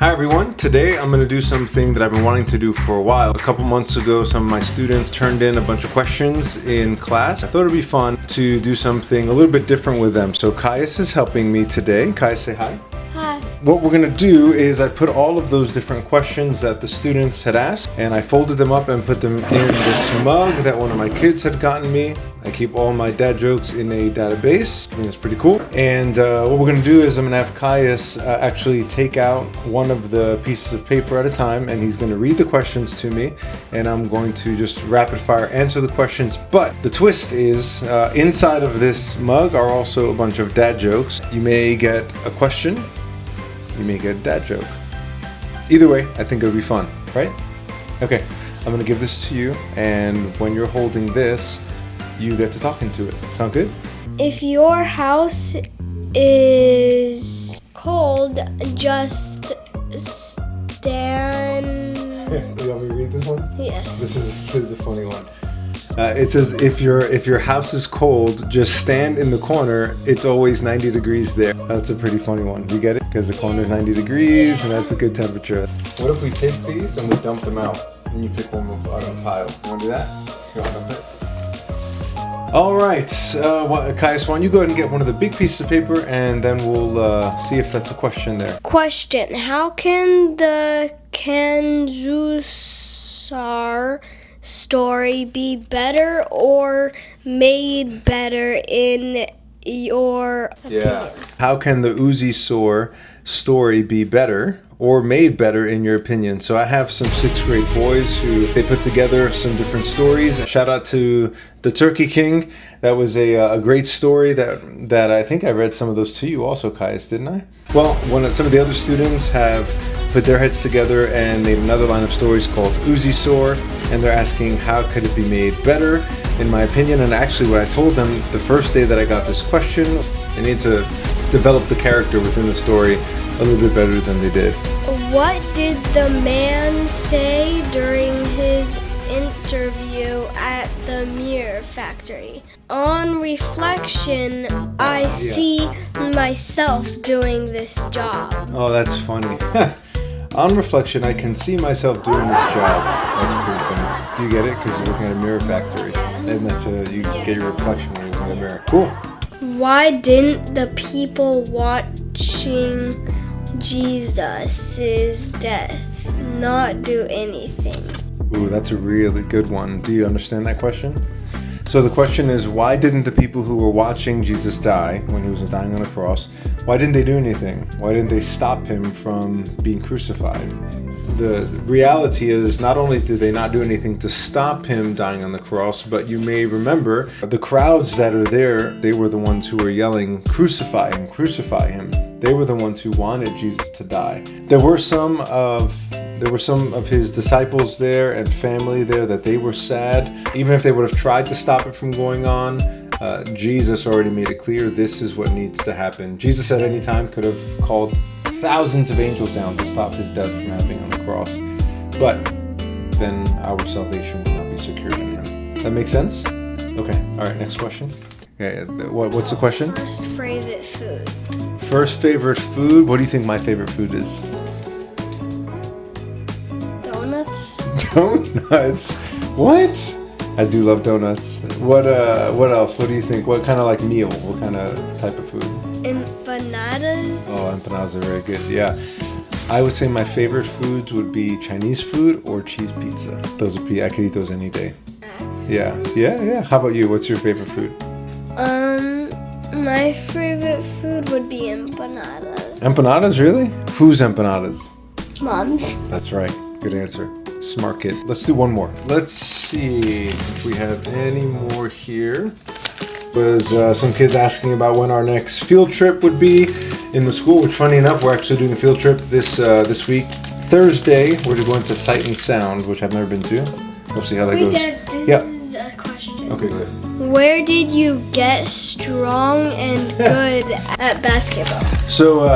Hi everyone, today I'm going to do something that I've been wanting to do for a while. A couple months ago, some of my students turned in a bunch of questions in class. I thought it'd be fun to do something a little bit different with them. So Caius is helping me today. Caius, say hi. Hi. What we're going to do is I put all of those different questions that the students had asked and I folded them up and put them in this mug that one of my kids had gotten me. I keep all my dad jokes in a database. I think it's pretty cool. And what we're going to do is I'm going to have Caius actually take out one of the pieces of paper at a time, and he's going to read the questions to me, and I'm going to just rapid fire answer the questions. But the twist is inside of this mug are also a bunch of dad jokes. You may get a question, you may get a dad joke. Either way, I think it'll be fun, right? Okay, I'm going to give this to you, and when you're holding this, you get to talk into it. Sound good? If your house is cold, just stand. You want me to read this one? Yes. This is a funny one. It says if your house is cold, just stand in the corner. It's always 90 degrees there. That's a pretty funny one. You get it? Because the corner is 90 degrees and that's a good temperature. What if we take these and we dump them out and you pick one out of a pile? You want to do that? You want to dump it? All right, Caius, why don't you go ahead and get one of the big pieces of paper, and then we'll see if that's a question there. Question: how can the Uzi-saur story be better or made better in your opinion? Yeah. How can the Uzi-saur story be better or made better in your opinion? So I have some 6th grade boys who they put together some different stories. Shout out to the Turkey King. That was a great story that I think I read some of those to you also, Caius, didn't I? Well, some of the other students have put their heads together and made another line of stories called Uzi-saur, and they're asking how could it be made better in my opinion. And actually what I told them the first day that I got this question, they need to develop the character within the story a little bit better than they did. What did the man say during his interview at the mirror factory? On reflection, I see myself doing this job. Oh, that's funny. On reflection, I can see myself doing this job. That's pretty funny. Do you get it? Because you're working at a mirror factory. And that's you get your reflection when you're looking in a mirror. Cool. Why didn't the people watching Jesus' death not do anything? Ooh, that's a really good one. Do you understand that question? So the question is, why didn't the people who were watching Jesus die when he was dying on the cross, why didn't they do anything? Why didn't they stop him from being crucified? The reality is, not only did they not do anything to stop him dying on the cross, but you may remember the crowds that are there, they were the ones who were yelling, "Crucify him, crucify him." They were the ones who wanted Jesus to die. There were some of his disciples there and family there that they were sad. Even if they would have tried to stop it from going on, Jesus already made it clear this is what needs to happen. Jesus at any time could have called thousands of angels down to stop his death from happening on the cross. But then our salvation will not be secured in him. That makes sense? Okay, all right, next question. Okay, what's the question? First favorite food. First favorite food? What do you think my favorite food is? Donuts. Donuts? What? I do love donuts. What else? What do you think? What kind of like meal? What kind of type of food? Empanadas. Oh, empanadas are very good. Yeah. I would say my favorite foods would be Chinese food or cheese pizza. Those would be, I could eat those any day. Yeah. How about you? What's your favorite food? My favorite food would be empanadas. Empanadas, really? Whose empanadas? Mom's. That's right. Good answer. Smart kid. Let's do one more. Let's see if we have any more here. Was some kids asking about when our next field trip would be in the school, which funny enough, we're actually doing a field trip this week. Thursday, we're going to Sight and Sound, which I've never been to. We'll see how that goes. Dad, this is a question. Okay, go ahead. Where did you get strong and good at basketball? So,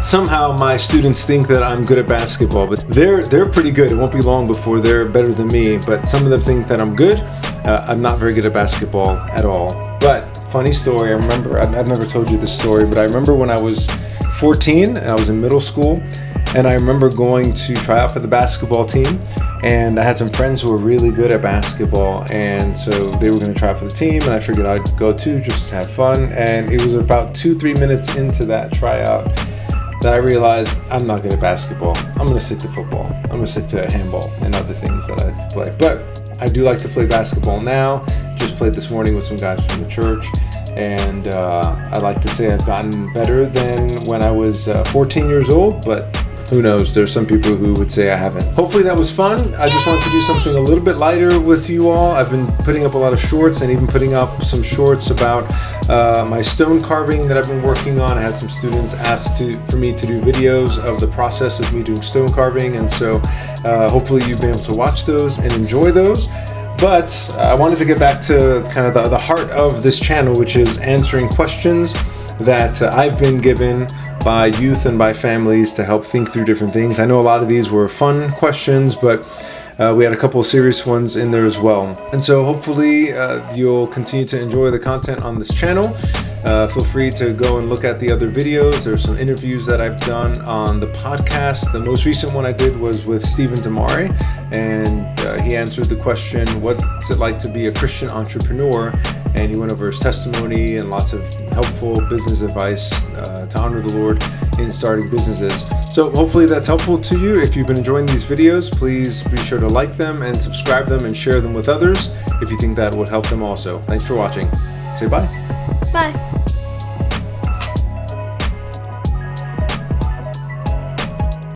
somehow my students think that I'm good at basketball, but they're pretty good. It won't be long before they're better than me, but some of them think that I'm good. I'm not very good at basketball at all. But funny story, I remember, I've never told you this story, but I remember when I was 14 and I was in middle school, and I remember going to try out for the basketball team, and I had some friends who were really good at basketball, and so they were going to try out for the team, and I figured I'd go too just to have fun. And it was about 2-3 minutes into that tryout that I realized I'm not good at basketball. I'm going to stick to football. I'm going to stick to handball and other things that I like to play. But I do like to play basketball now. Just played this morning with some guys from the church, and I like to say I've gotten better than when I was 14 years old, but who knows? There's some people who would say I haven't. Hopefully that was fun. I just wanted to do something a little bit lighter with you all. I've been putting up a lot of shorts and even putting up some shorts about my stone carving that I've been working on. I had some students ask for me to do videos of the process of me doing stone carving, and so hopefully you've been able to watch those and enjoy those. But I wanted to get back to kind of the heart of this channel, which is answering questions that I've been given by youth and by families to help think through different things. I know a lot of these were fun questions, but we had a couple of serious ones in there as well. And so hopefully you'll continue to enjoy the content on this channel. Feel free to go and look at the other videos. There's some interviews that I've done on the podcast. The most recent one I did was with Stephen Damari, and he answered the question, what's it like to be a Christian entrepreneur? And he went over his testimony and lots of helpful business advice to honor the Lord in starting businesses. So hopefully that's helpful to you. If you've been enjoying these videos, please be sure to like them and subscribe them and share them with others if you think that would help them also. Thanks for watching. Say bye. Bye.